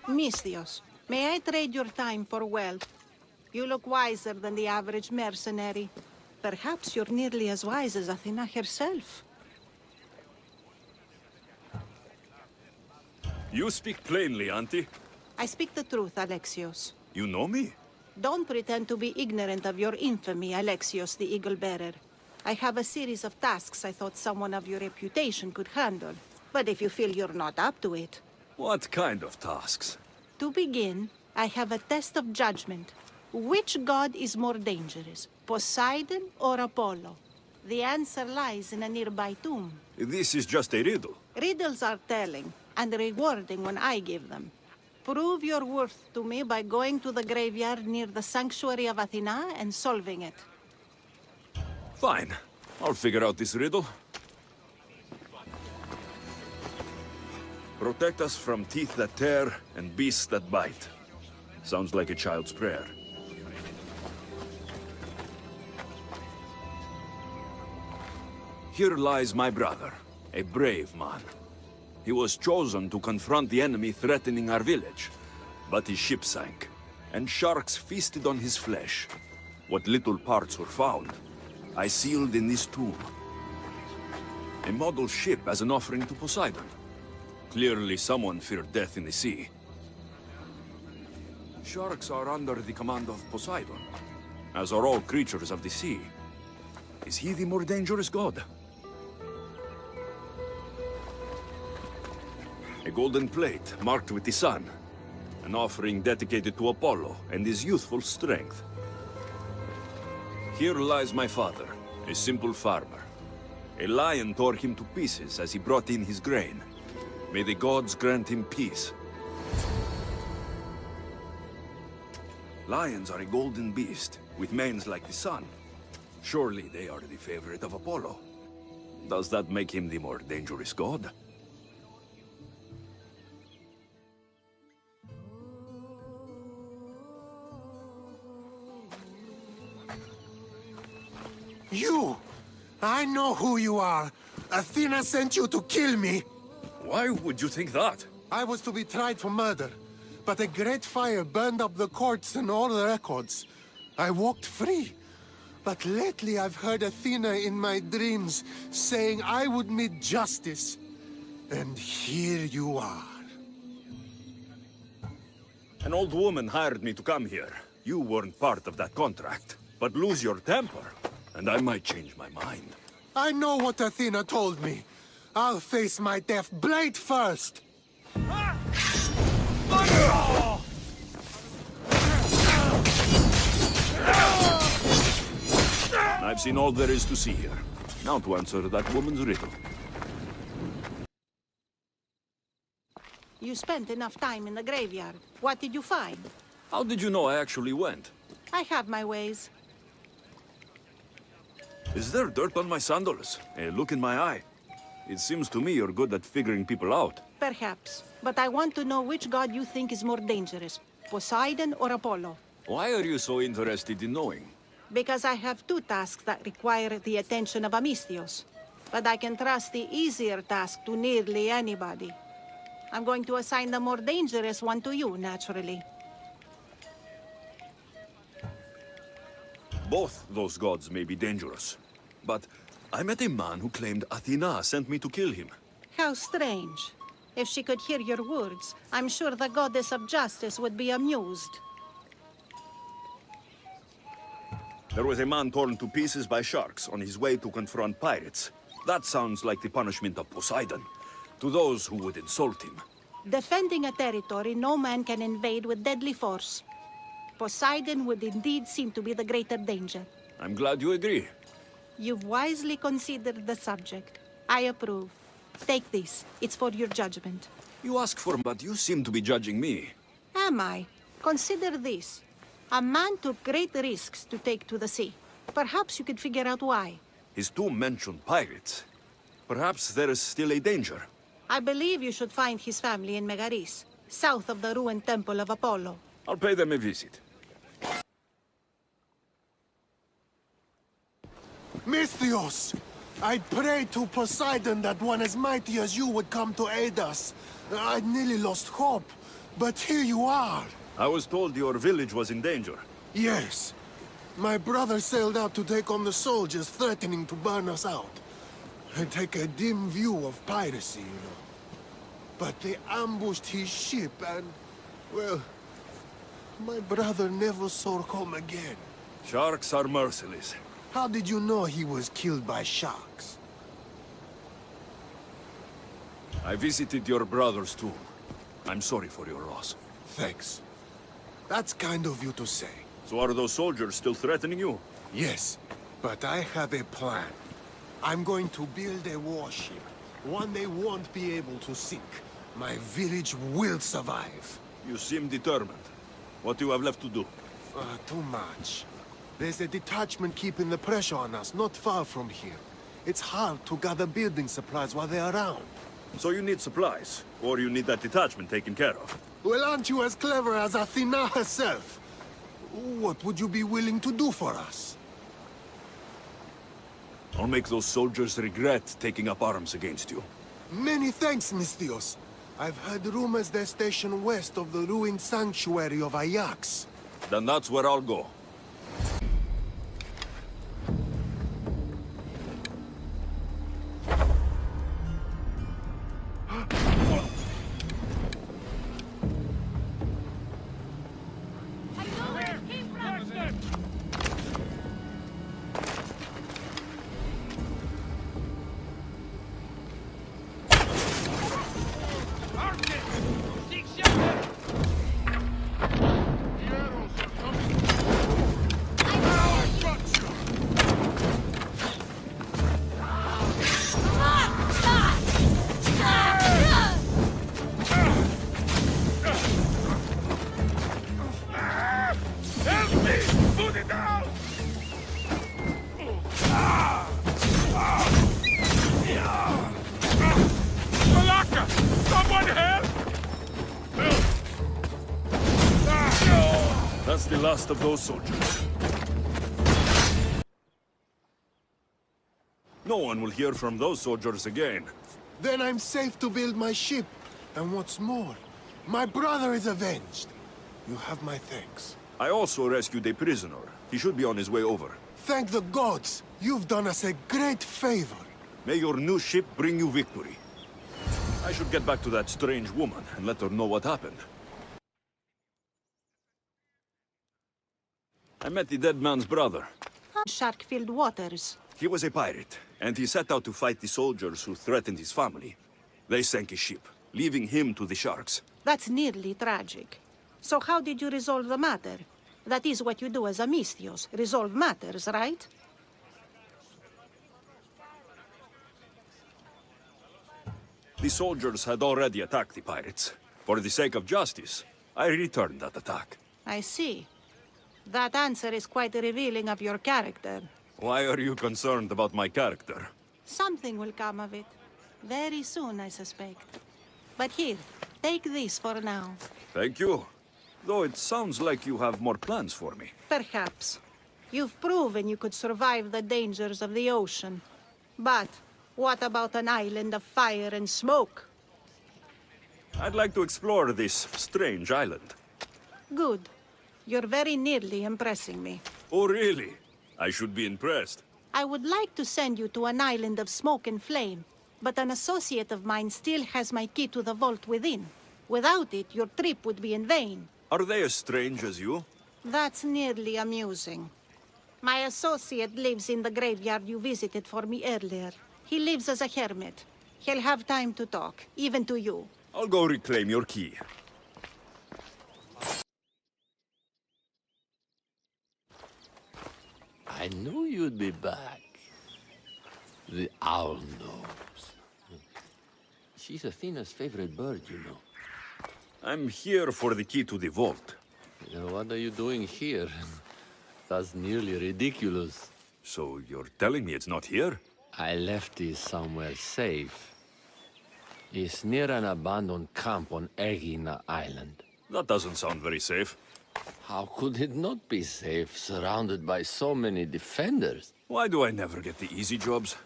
Misthios, may I trade your time for wealth? You look wiser than the average mercenary. Perhaps you're nearly as wise as Athena herself. You speak plainly, Auntie. I speak the truth, Alexios. You know me? Don't pretend to be ignorant of your infamy, Alexios the Eagle-Bearer. I have a series of tasks I thought someone of your reputation could handle. But if you feel you're not up to it... What kind of tasks? To begin, I have a test of judgment. Which god is more dangerous, Poseidon or Apollo? The answer lies in a nearby tomb. This is just a riddle. Riddles are telling, and rewarding when I give them. Prove your worth to me by going to the graveyard near the sanctuary of Athena and solving it. Fine. I'll figure out this riddle. Protect us from teeth that tear and beasts that bite. Sounds like a child's prayer. Here lies my brother, a brave man. He was chosen to confront the enemy threatening our village, but his ship sank, and sharks feasted on his flesh. What little parts were found, I sealed in this tomb. A model ship as an offering to Poseidon. Clearly someone feared death in the sea. Sharks are under the command of Poseidon, as are all creatures of the sea. Is he the more dangerous god? A golden plate marked with the sun. An offering dedicated to Apollo and his youthful strength. Here lies my father, a simple farmer. A lion tore him to pieces as he brought in his grain. May the gods grant him peace. Lions are a golden beast, with manes like the sun. Surely they are the favorite of Apollo. Does that make him the more dangerous god? You! I know who you are. Athena sent you to kill me. Why would you think that? I was to be tried for murder, but a great fire burned up the courts and all the records. I walked free. But lately I've heard Athena in my dreams saying I would meet justice. And here you are. An old woman hired me to come here. You weren't part of that contract. But lose your temper, and I might change my mind. I know what Athena told me. I'll face my death blade first. I've seen all there is to see here. Now to answer that woman's riddle. You spent enough time in the graveyard. What did you find? How did you know I actually went? I have my ways. Is there dirt on my sandals? A look in my eye? It seems to me you're good at figuring people out. Perhaps. But I want to know which god you think is more dangerous, Poseidon or Apollo. Why are you so interested in knowing? Because I have two tasks that require the attention of a Misthios. But I can trust the easier task to nearly anybody. I'm going to assign the more dangerous one to you, naturally. Both those gods may be dangerous. But I met a man who claimed Athena sent me to kill him. How strange. If she could hear your words, I'm sure the goddess of justice would be amused. There was a man torn to pieces by sharks on his way to confront pirates. That sounds like the punishment of Poseidon, to those who would insult him. Defending a territory no man can invade with deadly force. Poseidon would indeed seem to be the greater danger. I'm glad you agree. You've wisely considered the subject. I approve. Take this. It's for your judgment. You ask for, but you seem to be judging me. Am I? Consider this. A man took great risks to take to the sea. Perhaps you could figure out why. His tomb mentioned pirates. Perhaps there is still a danger. I believe you should find his family in Megaris, south of the ruined temple of Apollo. I'll pay them a visit. Misthios! I prayed to Poseidon that one as mighty as you would come to aid us. I'd nearly lost hope, But here you are. I was told your village was in danger. Yes. My brother sailed out to take on the soldiers threatening to burn us out. I take a dim view of piracy, you know. But they ambushed his ship and, well, my brother never saw home again. Sharks are merciless. How did you know he was killed by sharks? I visited your brother's tomb. I'm sorry for your loss. Thanks. That's kind of you to say. So are those soldiers still threatening you? Yes, but I have a plan. I'm going to build a warship. One they won't be able to sink. My village will survive. You seem determined. What do you have left to do? Too much. There's a detachment keeping the pressure on us, not far from here. It's hard to gather building supplies while they're around. So you need supplies, or you need that detachment taken care of. Well, aren't you as clever as Athena herself? What would you be willing to do for us? I'll make those soldiers regret taking up arms against you. Many thanks, Misthios. I've heard rumors they're stationed west of the ruined sanctuary of Ajax. Then that's where I'll go. That's the last of those soldiers. No one will hear from those soldiers again. Then I'm safe to build my ship. And what's more, my brother is avenged. You have my thanks. I also rescued a prisoner. He should be on his way over. Thank the gods. You've done us a great favor. May your new ship bring you victory. I should get back to that strange woman and let her know what happened. I met the dead man's brother. Shark-filled waters. He was a pirate, and he set out to fight the soldiers who threatened his family. They sank his ship, leaving him to the sharks. That's nearly tragic. So how did you resolve the matter? That is what you do as a Misthios. Resolve matters, right? The soldiers had already attacked the pirates. For the sake of justice, I returned that attack. I see. That answer is quite revealing of your character. Why are you concerned about my character? Something will come of it. Very soon, I suspect. But here, take this for now. Thank you. Though it sounds like you have more plans for me. Perhaps. You've proven you could survive the dangers of the ocean. But what about an island of fire and smoke? I'd like to explore this strange island. Good. You're very nearly impressing me. Oh, really? I should be impressed. I would like to send you to an island of smoke and flame, but an associate of mine still has my key to the vault within. Without it, your trip would be in vain. Are they as strange as you? That's nearly amusing. My associate lives in the graveyard you visited for me earlier. He lives as a hermit. He'll have time to talk, even to you. I'll go reclaim your key. I knew you'd be back. The owl knows. She's Athena's favorite bird, you know. I'm here for the key to the vault. What are you doing here? That's nearly ridiculous. So you're telling me it's not here? I left it somewhere safe. It's near an abandoned camp on Egina Island. That doesn't sound very safe. How could it not be safe, surrounded by so many defenders? Why do I never get the easy jobs?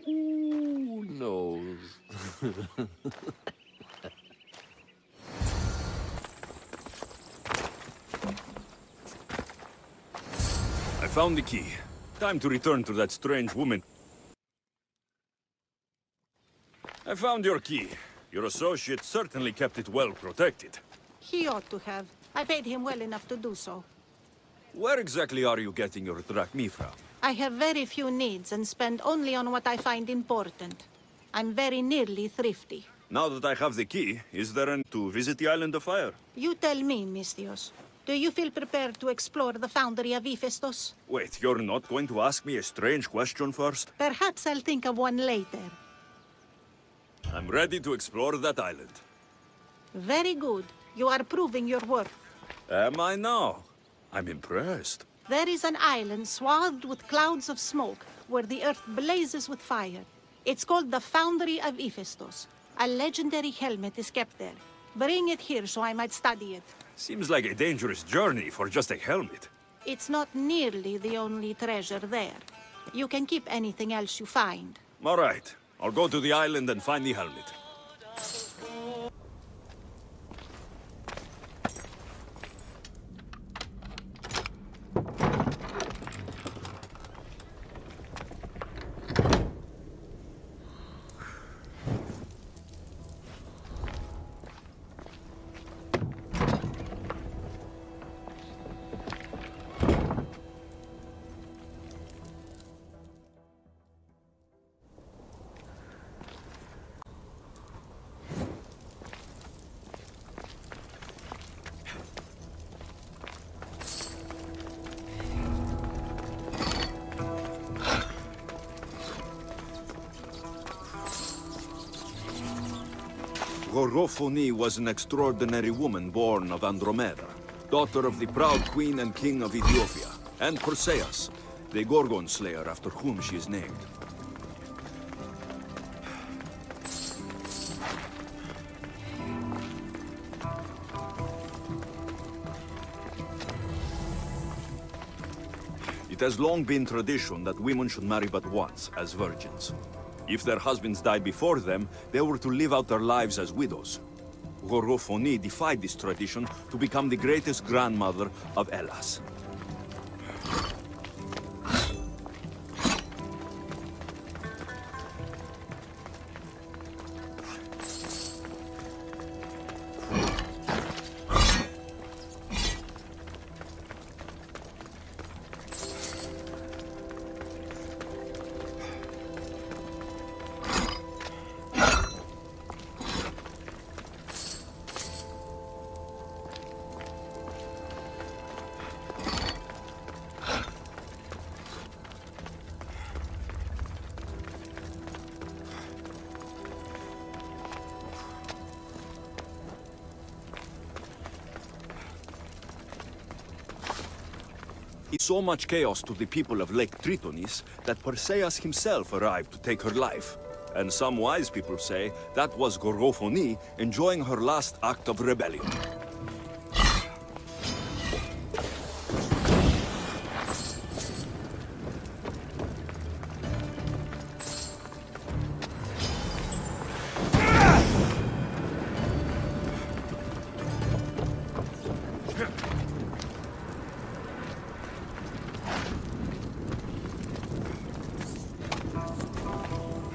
Who knows? found the key. Time to return to that strange woman. I found your key. Your associate certainly kept it well protected. He ought to have. I paid him well enough to do so. Where exactly are you getting your drachmi from? I have very few needs and spend only on what I find important. I'm very nearly thrifty. Now that I have the key, is there any to visit the Island of Fire? You tell me, Misthios. Do you feel prepared to explore the foundry of Hephaestus? Wait, you're not going to ask me a strange question first? Perhaps I'll think of one later. I'm ready to explore that island. Very good. You are proving your worth. Am I now? I'm impressed. There is an island swathed with clouds of smoke, where the earth blazes with fire. It's called the Foundry of Hephaestus. A legendary helmet is kept there. Bring it here so I might study it. Seems like a dangerous journey for just a helmet. It's not nearly the only treasure there. You can keep anything else you find. All right. I'll go to the island and find the helmet. Gorgophone was an extraordinary woman born of Andromeda, daughter of the proud queen and king of Ethiopia, and Perseus, the Gorgon slayer after whom she is named. It has long been tradition that women should marry but once, as virgins. If their husbands died before them, they were to live out their lives as widows. Gorgophone defied this tradition to become the greatest grandmother of Hellas. So much chaos to the people of Lake Tritonis that Perseus himself arrived to take her life. And some wise people say that was Gorgophone enjoying her last act of rebellion.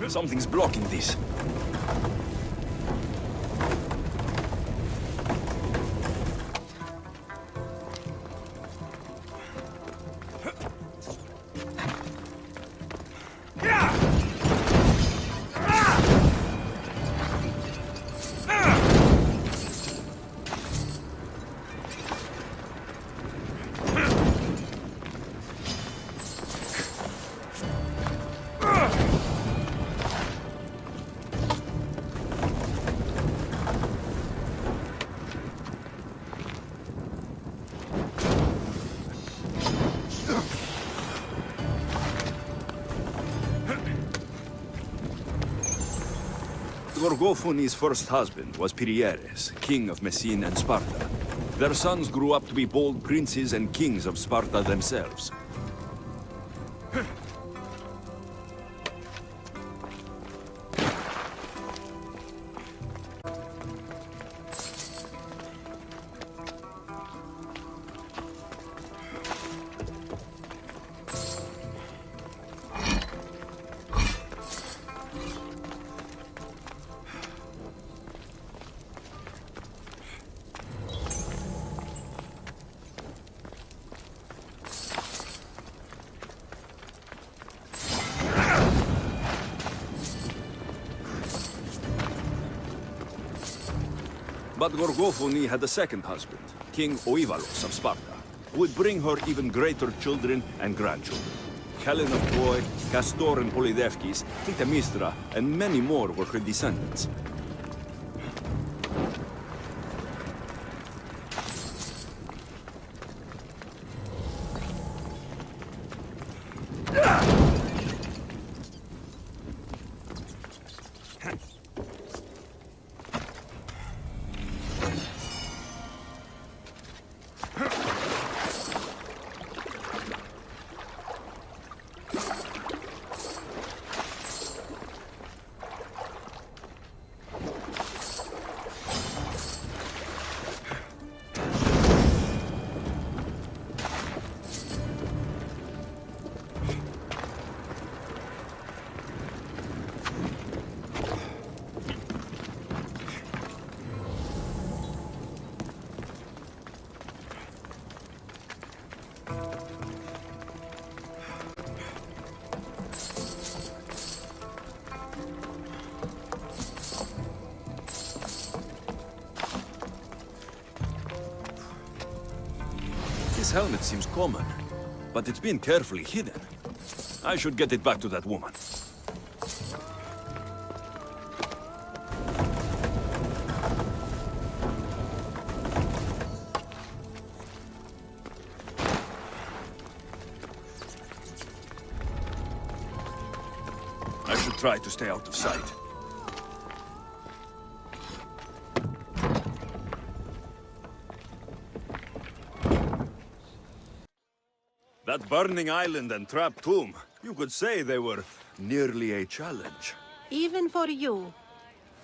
Something's blocking this. Gorgophone's first husband was Pieres, king of Messene and Sparta. Their sons grew up to be bold princes and kings of Sparta themselves. But Gorgofuni had a second husband, King Oivalos of Sparta, who would bring her even greater children and grandchildren. Helen of Troy, Castor and Polydevkis, Clytemnestra, and many more were her descendants. This helmet seems common, but it's been carefully hidden. I should get it back to that woman. I should try to stay out of sight. That burning island and trapped tomb, you could say they were nearly a challenge. Even for you.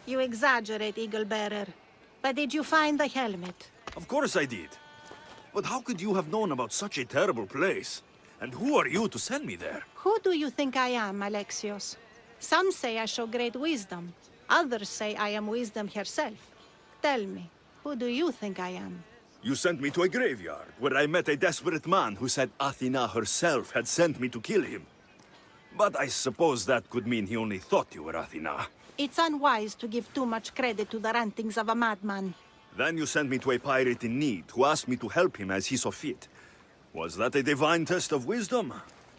You exaggerate, Eagle Bearer. But did you find the helmet? Of course I did. But how could you have known about such a terrible place? And who are you to send me there? Who do you think I am, Alexios? Some say I show great wisdom. Others say I am wisdom herself. Tell me, who do you think I am? You sent me to a graveyard, where I met a desperate man who said Athena herself had sent me to kill him. But I suppose that could mean he only thought you were Athena. It's unwise to give too much credit to the rantings of a madman. Then you sent me to a pirate in need, who asked me to help him as he saw fit. Was that a divine test of wisdom?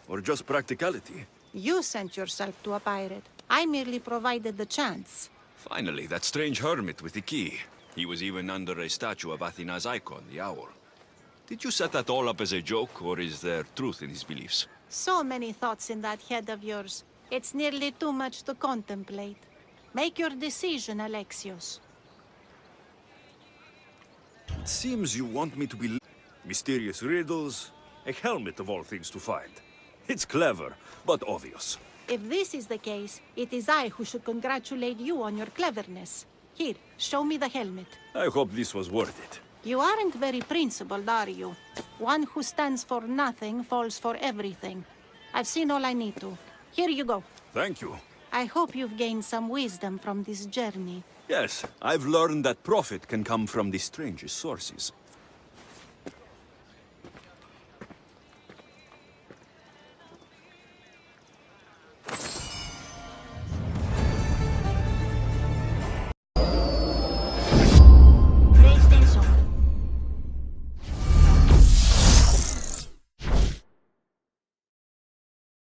Or just practicality? You sent yourself to a pirate. I merely provided the chance. Finally, that strange hermit with the key. He was even under a statue of Athena's icon, the owl. Did you set that all up as a joke, or is there truth in his beliefs? So many thoughts in that head of yours. It's nearly too much to contemplate. Make your decision, Alexios. It seems you want me to be mysterious riddles, a helmet of all things to find. It's clever, but obvious. If this is the case, it is I who should congratulate you on your cleverness. Here, show me the helmet. I hope this was worth it. You aren't very principled, are you? One who stands for nothing falls for everything. I've seen all I need to. Here you go. Thank you. I hope you've gained some wisdom from this journey. Yes, I've learned that profit can come from the strangest sources.